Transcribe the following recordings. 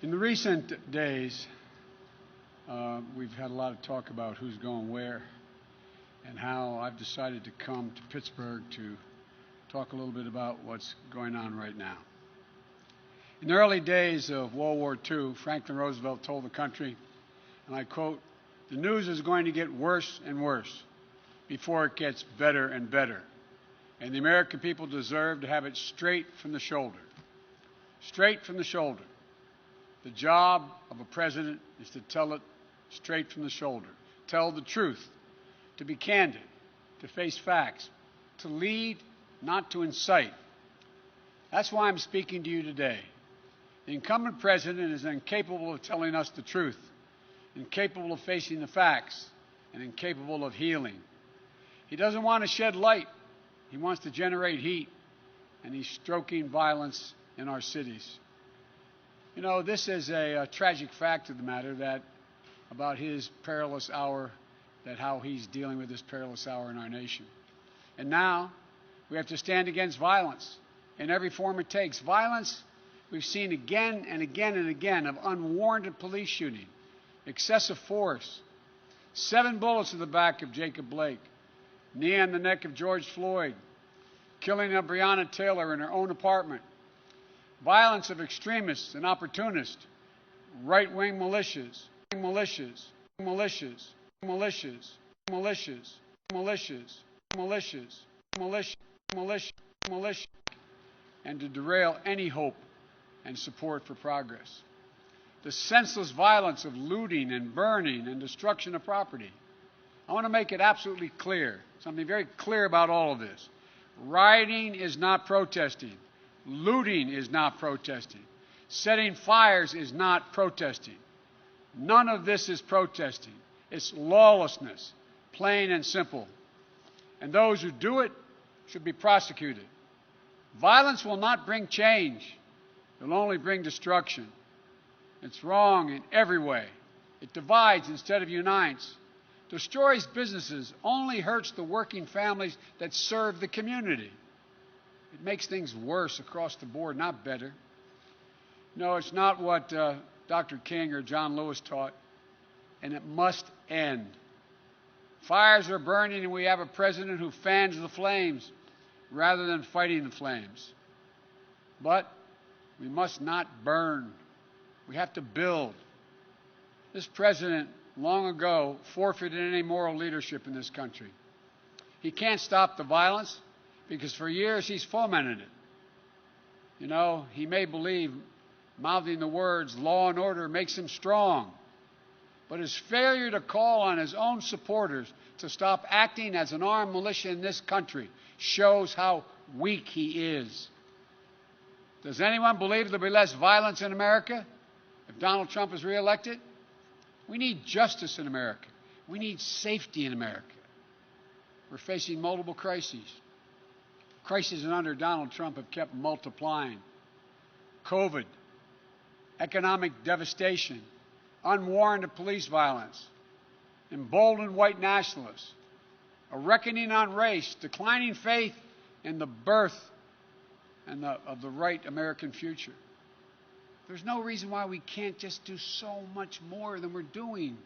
In the recent days, we've had a lot of talk about who's going where and how I've decided to come to Pittsburgh to talk a little bit about what's going on right now. In the early days of World War II, Franklin Roosevelt told the country, and I quote, "The news is going to get worse and worse before it gets better and better. And the American people deserve to have it straight from the shoulder." Straight from the shoulder. The job of a president is to tell it straight from the shoulder. Tell the truth. To be candid. To face facts. To lead, not to incite. That's why I'm speaking to you today. The incumbent president is incapable of telling us the truth, incapable of facing the facts, and incapable of healing. He doesn't want to shed light. He wants to generate heat, and he's stoking violence in our cities. You know, this is a tragic fact of the matter that about his perilous hour, that how he's dealing with this perilous hour in our nation. And now we have to stand against violence in every form it takes. Violence we've seen again and again and again of unwarranted police shooting, excessive force, 7 bullets in the back of Jacob Blake, knee on the neck of George Floyd, killing of Breonna Taylor in her own apartment, violence of extremists and opportunists, right-wing militias, militias, militias, militias, militias, militias, militias, militia, militia, militia, and to derail any hope and support for progress. The senseless violence of looting and burning and destruction of property. I want to make it absolutely clear, something very clear about all of this. Rioting is not protesting. Looting is not protesting. Setting fires is not protesting. None of this is protesting. It's lawlessness, plain and simple. And those who do it should be prosecuted. Violence will not bring change. It will only bring destruction. It's wrong in every way. It divides instead of unites. Destroys businesses, only hurts the working families that serve the community. It makes things worse across the board, not better. No, it's not what Dr. King or John Lewis taught, and it must end. Fires are burning, and we have a president who fans the flames rather than fighting the flames. But we must not burn. We have to build. This president long ago forfeited any moral leadership in this country. He can't stop the violence because for years he's fomented it. You know, he may believe mouthing the words law and order makes him strong, but his failure to call on his own supporters to stop acting as an armed militia in this country shows how weak he is. Does anyone believe there'll be less violence in America if Donald Trump is reelected? We need justice in America. We need safety in America. We're facing multiple crises. Crises under Donald Trump have kept multiplying. COVID, economic devastation, unwarranted police violence, emboldened white nationalists, a reckoning on race, declining faith in the birth of the right American future. There's no reason why we can't just do so much more than we're doing.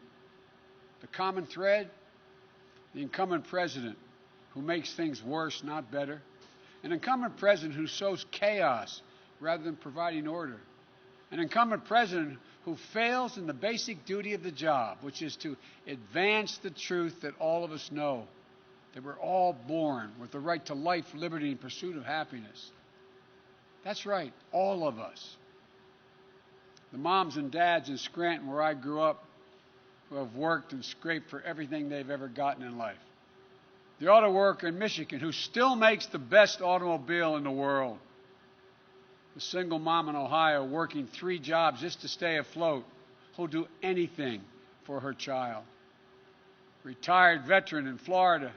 The common thread, the incumbent president who makes things worse, not better. An incumbent president who sows chaos rather than providing order. An incumbent president who fails in the basic duty of the job, which is to advance the truth that all of us know, that we're all born with the right to life, liberty, and pursuit of happiness. That's right, all of us. The moms and dads in Scranton, where I grew up, who have worked and scraped for everything they've ever gotten in life. The auto worker in Michigan, who still makes the best automobile in the world. The single mom in Ohio working 3 jobs just to stay afloat, who'll do anything for her child. Retired veteran in Florida,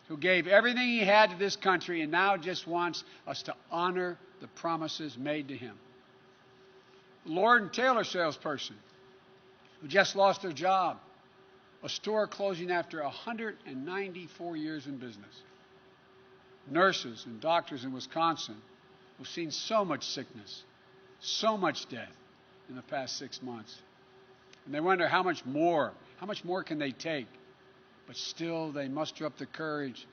who gave everything he had to this country and now just wants us to honor the promises made to him. Lord & Taylor salesperson who just lost their job, a store closing after 194 years in business. Nurses and doctors in Wisconsin who've seen so much sickness, so much death, in the past 6 months. And they wonder how much more can they take? But still, they muster up the courage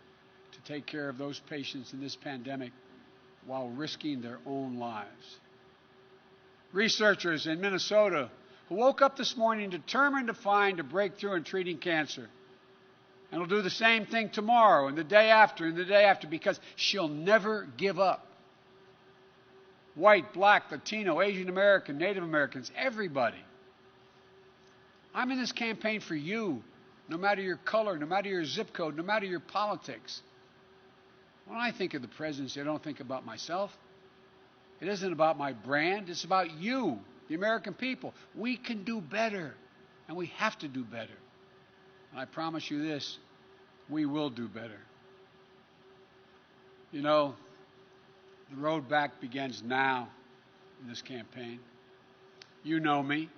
to take care of those patients in this pandemic while risking their own lives. Researchers in Minnesota who woke up this morning determined to find a breakthrough in treating cancer. And will do the same thing tomorrow and the day after and the day after, because she'll never give up. White, black, Latino, Asian American, Native Americans, everybody. I'm in this campaign for you, no matter your color, no matter your zip code, no matter your politics. When I think of the presidency, I don't think about myself. It isn't about my brand. It's about you, the American people. We can do better, and we have to do better. And I promise you this, we will do better. You know, the road back begins now in this campaign. You know me.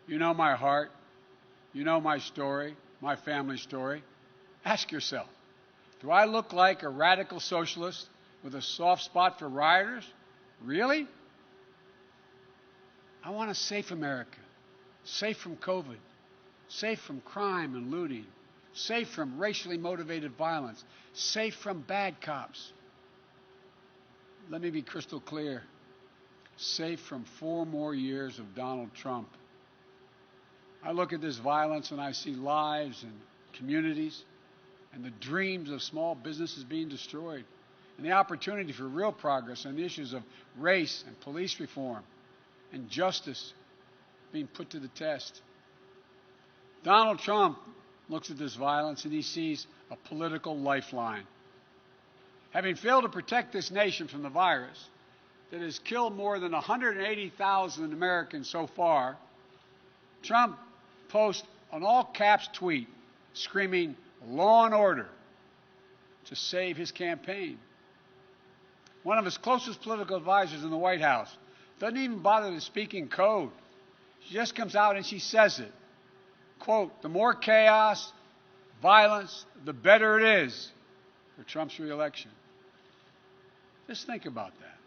You know my heart. You know my story, my family story. Ask yourself, do I look like a radical socialist with a soft spot for rioters? Really? I want a safe America, safe from COVID, safe from crime and looting, safe from racially motivated violence, safe from bad cops. Let me be crystal clear. Safe from 4 more years of Donald Trump. I look at this violence and I see lives and communities and the dreams of small businesses being destroyed, and the opportunity for real progress on the issues of race and police reform and justice being put to the test. Donald Trump looks at this violence and he sees a political lifeline. Having failed to protect this nation from the virus that has killed more than 180,000 Americans so far, Trump posts an all-caps tweet screaming law and order to save his campaign. One of his closest political advisors in the White House doesn't even bother to speak in code. She just comes out and she says it. Quote, the more chaos, violence, the better it is for Trump's reelection. Just think about that.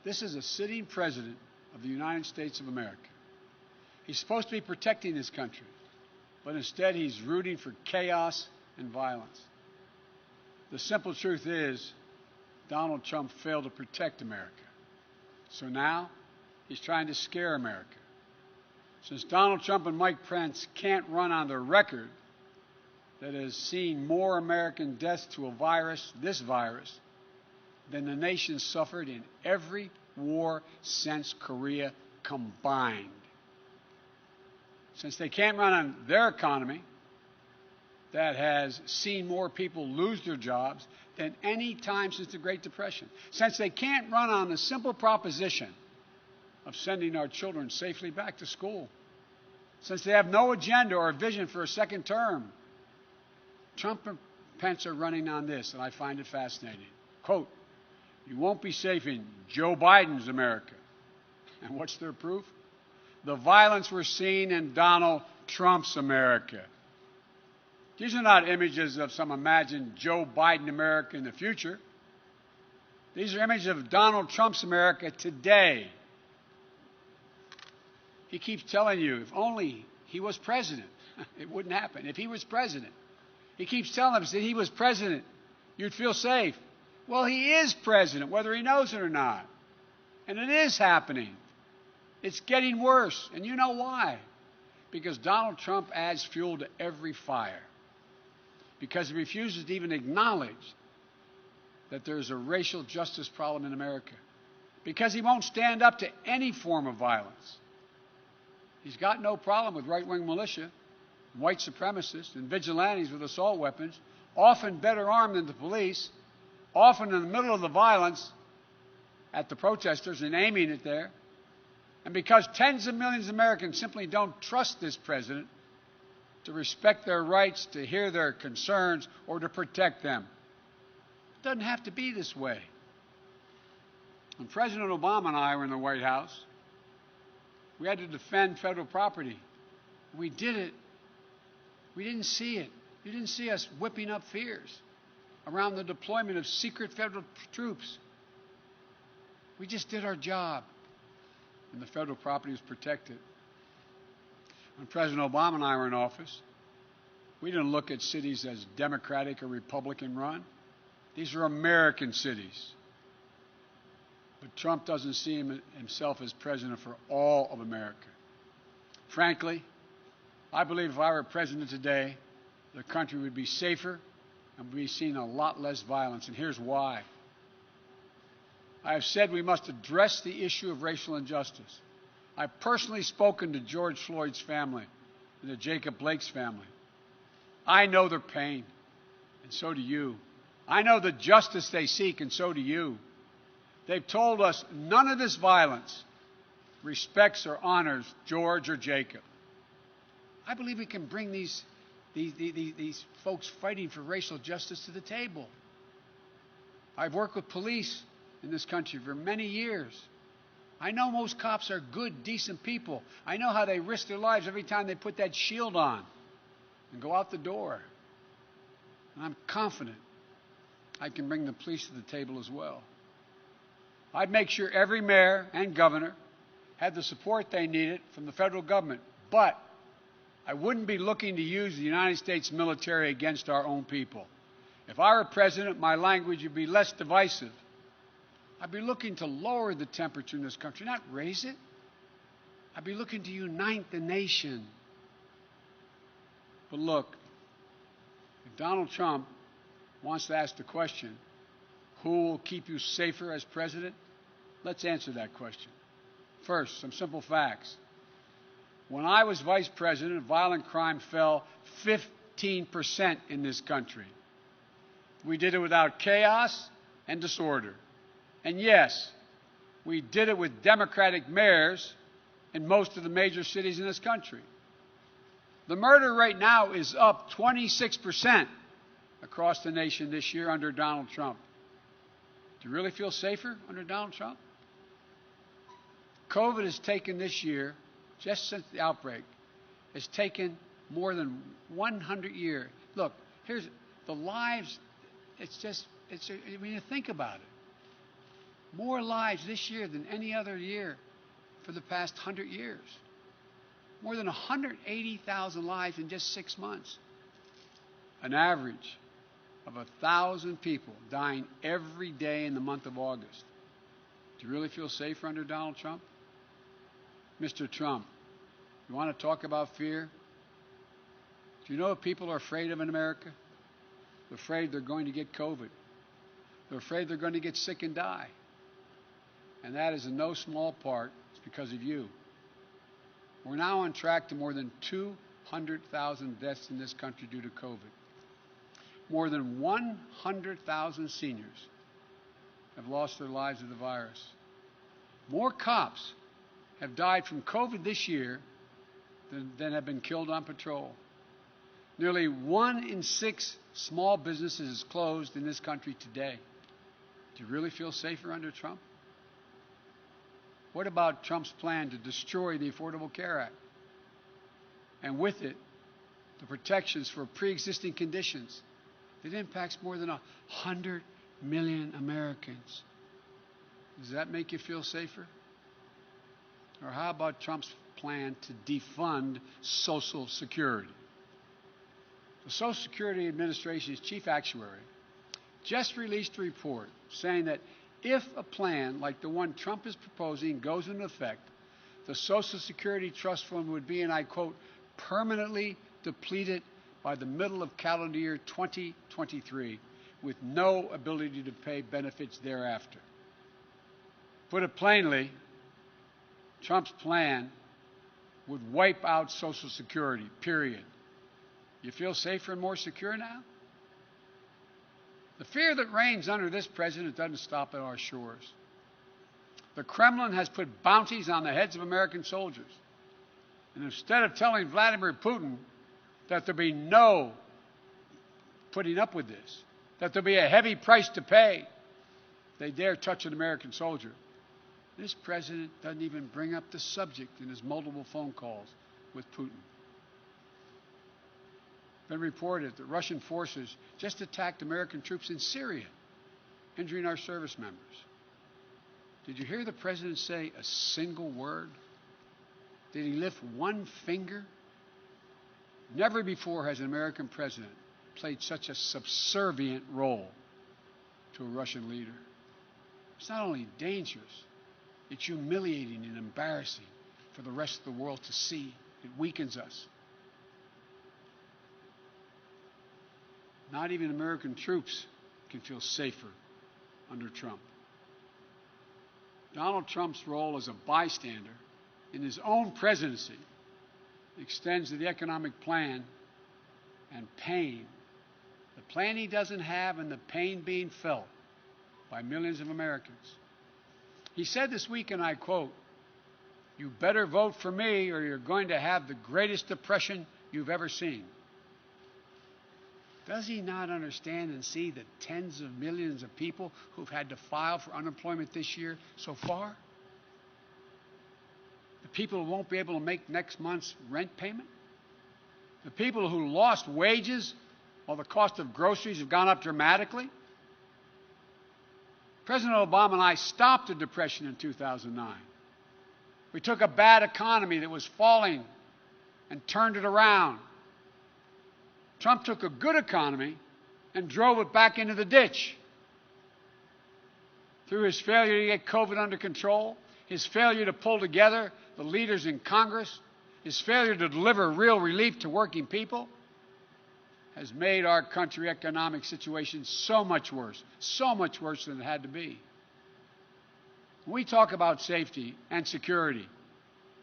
This is a sitting president of the United States of America. He's supposed to be protecting this country, but instead he's rooting for chaos and violence. The simple truth is, Donald Trump failed to protect America. So now he's trying to scare America. Since Donald Trump and Mike Pence can't run on the record that has seen more American deaths to a virus, this virus, than the nation suffered in every war since Korea combined. Since they can't run on their economy that has seen more people lose their jobs than any time since the Great Depression. Since they can't run on the simple proposition of sending our children safely back to school. Since they have no agenda or vision for a second term. Trump and Pence are running on this, and I find it fascinating. Quote, you won't be safe in Joe Biden's America. And what's their proof? The violence we're seeing in Donald Trump's America. These are not images of some imagined Joe Biden America in the future. These are images of Donald Trump's America today. He keeps telling you, if only he was president, it wouldn't happen. If he was president. He keeps telling us that he was president, you'd feel safe. Well, he is president, whether he knows it or not. And it is happening. It's getting worse. And you know why? Because Donald Trump adds fuel to every fire. Because he refuses to even acknowledge that there's a racial justice problem in America. Because he won't stand up to any form of violence. He's got no problem with right-wing militia, white supremacists, and vigilantes with assault weapons, often better armed than the police, often in the middle of the violence at the protesters and aiming it there. And because tens of millions of Americans simply don't trust this president to respect their rights, to hear their concerns, or to protect them. It doesn't have to be this way. When President Obama and I were in the White House, we had to defend federal property. We did it. We didn't see it. You didn't see us whipping up fears around the deployment of secret federal troops. We just did our job. and the federal property was protected. When President Obama and I were in office, we didn't look at cities as Democratic or Republican run. These are American cities. But Trump doesn't see himself as president for all of America. Frankly, I believe if I were president today, the country would be safer and we'd be seeing a lot less violence. And here's why. I have said we must address the issue of racial injustice. I've personally spoken to George Floyd's family and to Jacob Blake's family. I know their pain, and so do you. I know the justice they seek, and so do you. They've told us none of this violence respects or honors George or Jacob. I believe we can bring these folks fighting for racial justice to the table. I've worked with police in this country for many years. I know most cops are good, decent people. I know how they risk their lives every time they put that shield on and go out the door. And I'm confident I can bring the police to the table as well. I'd make sure every mayor and governor had the support they needed from the federal government, but I wouldn't be looking to use the United States military against our own people. If I were president, my language would be less divisive. I'd be looking to lower the temperature in this country, not raise it. I'd be looking to unite the nation. But look, if Donald Trump wants to ask the question, who will keep you safer as president? Let's answer that question. First, some simple facts. When I was vice president, violent crime fell 15% in this country. We did it without chaos and disorder. And yes, we did it with Democratic mayors in most of the major cities in this country. The murder rate now is up 26% across the nation this year under Donald Trump. Do you really feel safer under Donald Trump? COVID has taken this year, just since the outbreak, has taken more than 100 years. Look, here's the lives, when you think about it, more lives this year than any other year for the past 100 years. More than 180,000 lives in just 6 months. An average of 1,000 people dying every day in the month of August. Do you really feel safer under Donald Trump? Mr. Trump, you want to talk about fear? Do you know what people are afraid of in America? They're afraid they're going to get COVID. They're afraid they're going to get sick and die. And that is in no small part because of you. We're now on track to more than 200,000 deaths in this country due to COVID. More than 100,000 seniors have lost their lives to the virus. More cops have died from COVID this year than have been killed on patrol. Nearly 1 in 6 small businesses is closed in this country today. Do you really feel safer under Trump? What about Trump's plan to destroy the Affordable Care Act? And with it, the protections for pre-existing conditions that impacts more than 100 million Americans. Does that make you feel safer? Or how about Trump's plan to defund Social Security? The Social Security Administration's chief actuary just released a report saying that if a plan like the one Trump is proposing goes into effect, the Social Security Trust Fund would be, and I quote, permanently depleted by the middle of calendar year 2023, with no ability to pay benefits thereafter. Put it plainly, Trump's plan would wipe out Social Security, period. You feel safer and more secure now? The fear that reigns under this president doesn't stop at our shores. The Kremlin has put bounties on the heads of American soldiers. And instead of telling Vladimir Putin that there'll be no putting up with this, that there'll be a heavy price to pay, they dare touch an American soldier. This president doesn't even bring up the subject in his multiple phone calls with Putin. Been reported that Russian forces just attacked American troops in Syria, injuring our service members. Did you hear the president say a single word? Did he lift one finger? Never before has an American president played such a subservient role to a Russian leader. It's not only dangerous, it's humiliating and embarrassing for the rest of the world to see. It weakens us. Not even American troops can feel safer under Trump. Donald Trump's role as a bystander in his own presidency extends to the economic plan and pain. The plan he doesn't have and the pain being felt by millions of Americans. He said this week, and I quote, "You better vote for me or you're going to have the greatest depression you've ever seen." Does he not understand and see the tens of millions of people who've had to file for unemployment this year so far? The people who won't be able to make next month's rent payment? The people who lost wages while the cost of groceries have gone up dramatically? President Obama and I stopped the depression in 2009. We took a bad economy that was falling and turned it around. Trump took a good economy and drove it back into the ditch. Through his failure to get COVID under control, his failure to pull together the leaders in Congress, his failure to deliver real relief to working people, has made our country's economic situation so much worse than it had to be. When we talk about safety and security,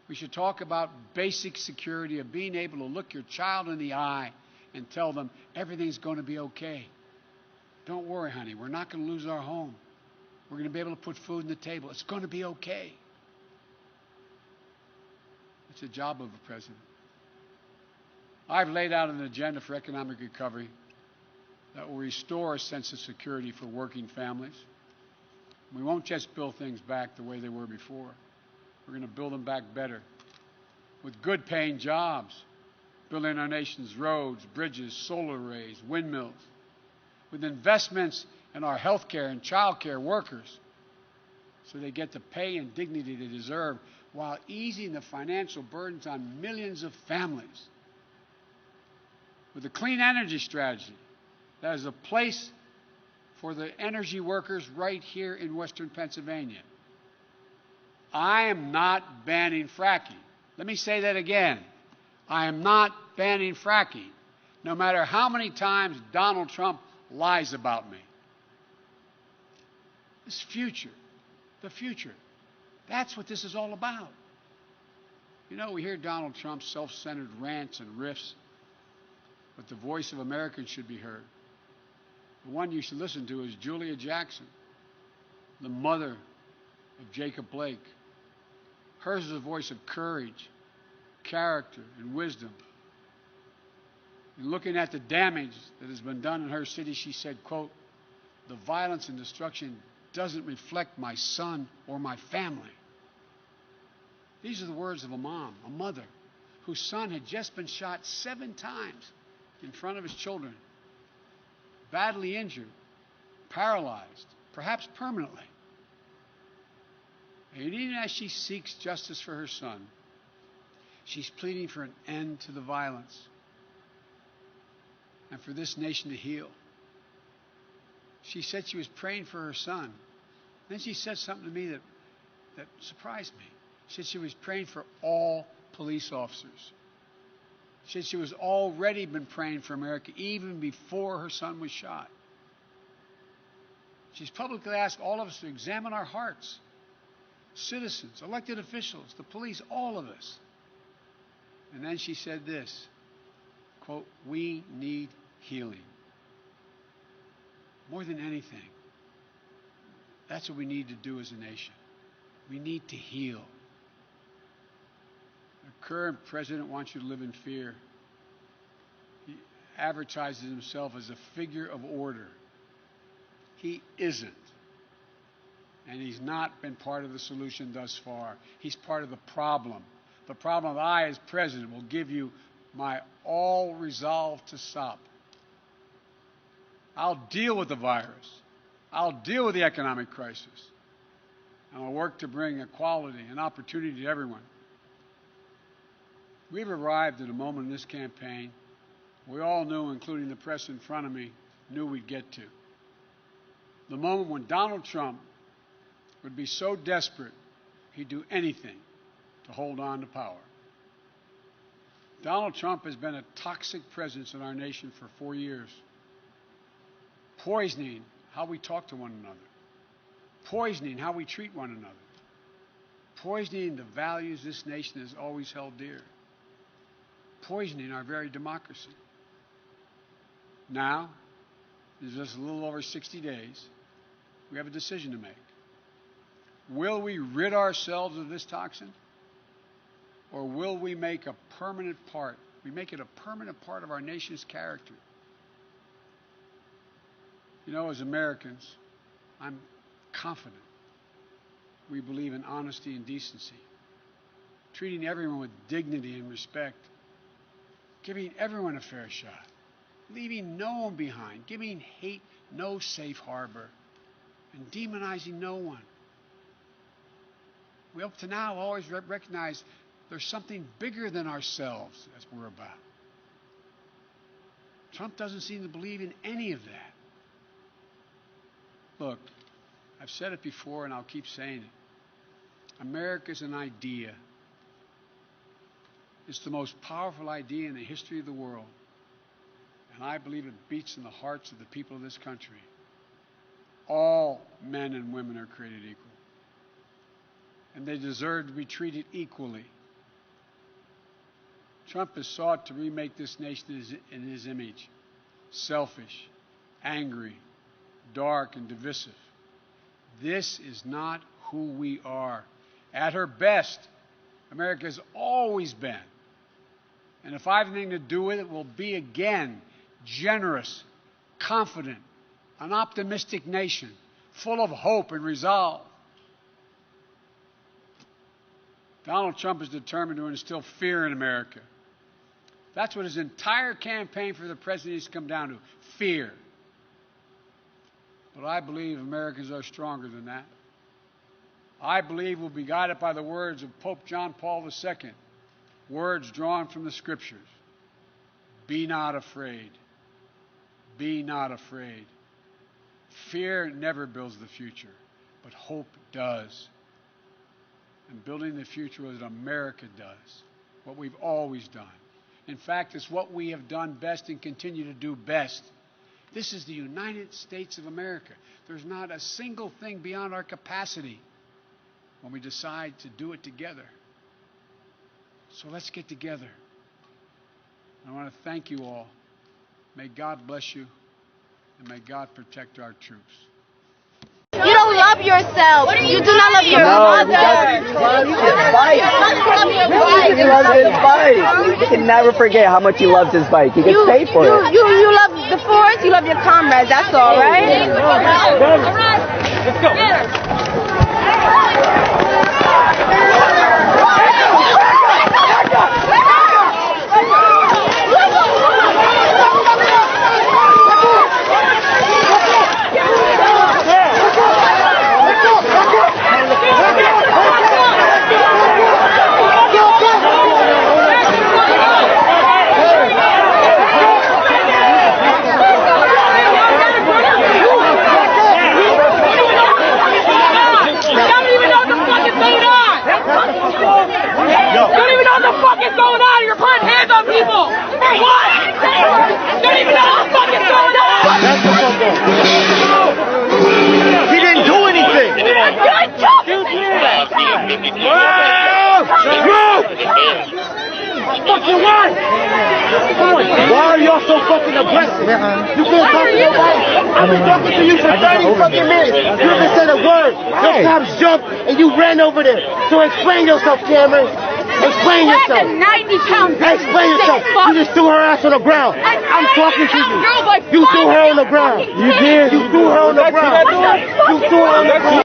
we should talk about basic security of being able to look your child in the eye and tell them everything's going to be okay. Don't worry, honey, we're not going to lose our home. We're going to be able to put food on the table. It's going to be okay. It's the job of a president. I've laid out an agenda for economic recovery that will restore a sense of security for working families. We won't just build things back the way they were before. We're going to build them back better with good paying jobs, building our nation's roads, bridges, solar arrays, windmills, with investments in our health care and child care workers so they get the pay and dignity they deserve while easing the financial burdens on millions of families. With a clean energy strategy that is a place for the energy workers right here in Western Pennsylvania. I am not banning fracking. Let me say that again. I am not banning fracking, no matter how many times Donald Trump lies about me. This future, the future, that's what this is all about. You know, we hear Donald Trump's self-centered rants and riffs, but the voice of Americans should be heard. The one you should listen to is Julia Jackson, the mother of Jacob Blake. Hers is a voice of courage, character, and wisdom. In looking at the damage that has been done in her city, she said, quote, "The violence and destruction doesn't reflect my son or my family." These are the words of a mom, a mother, whose son had just been shot 7 times in front of his children, badly injured, paralyzed, perhaps permanently. And even as she seeks justice for her son, she's pleading for an end to the violence and for this nation to heal. She said she was praying for her son. Then she said something to me that surprised me. She said she was praying for all police officers. She said she was already been praying for America even before her son was shot. She's publicly asked all of us to examine our hearts. Citizens, elected officials, the police, all of us. And then she said this, quote, "We need healing. More than anything, that's what we need to do as a nation. We need to heal. The current president wants you to live in fear. He advertises himself as a figure of order. He isn't. And he's not been part of the solution thus far. He's part of the problem. The problem that I, as president, will give you my all resolve to stop. I'll deal with the virus. I'll deal with the economic crisis. and I'll work to bring equality and opportunity to everyone. We've arrived at a moment in this campaign we all knew, including the press in front of me, knew we'd get to. The moment when Donald Trump would be so desperate he'd do anything to hold on to power. Donald Trump has been a toxic presence in our nation for 4 years, poisoning how we talk to one another, poisoning how we treat one another, poisoning the values this nation has always held dear, poisoning our very democracy. Now, in just a little over 60 days, we have a decision to make. Will we rid ourselves of this toxin? Or will we make a permanent part? We make it a permanent part of our nation's character. You know, as Americans, I'm confident we believe in honesty and decency, treating everyone with dignity and respect, giving everyone a fair shot, leaving no one behind, giving hate no safe harbor, and demonizing no one. We up to now always recognize there's something bigger than ourselves as we're about. Trump doesn't seem to believe in any of that. Look, I've said it before and I'll keep saying it. America's an idea. It's the most powerful idea in the history of the world. And I believe it beats in the hearts of the people of this country. All men and women are created equal. And they deserve to be treated equally. Trump has sought to remake this nation in his image. Selfish, angry, dark, and divisive. This is not who we are. At her best, America has always been, and if I have anything to do with it, will be again generous, confident, an optimistic nation, full of hope and resolve. Donald Trump is determined to instill fear in America. That's what his entire campaign for the presidency has come down to, fear. But I believe Americans are stronger than that. I believe we'll be guided by the words of Pope John Paul II, words drawn from the Scriptures. Be not afraid. Be not afraid. Fear never builds the future, but hope does. And building the future is what America does, what we've always done. In fact, it's what we have done best and continue to do best. This is the United States of America. There's not a single thing beyond our capacity when we decide to do it together. So let's get together. I want to thank you all. May God bless you, and may God protect our troops. You don't love yourself. You do not love your mother. He loves his bike. He can never forget how much he loves his bike. He gets paid for it. You love the force. You love your comrades. That's all, right? Let's go. He didn't do anything. Why are y'all so fucking aggressive? You can't talk to nobody. I've been talking to you for 30 fucking minutes. You haven't said a word. Your cops jumped and you ran over there. So explain yourself, Cameron. Explain yourself. 90-pound Explain yourself. You just threw her ass on the ground. I'm talking to you. You threw her on the ground. You did. You threw her on the ground. You threw her on the ground.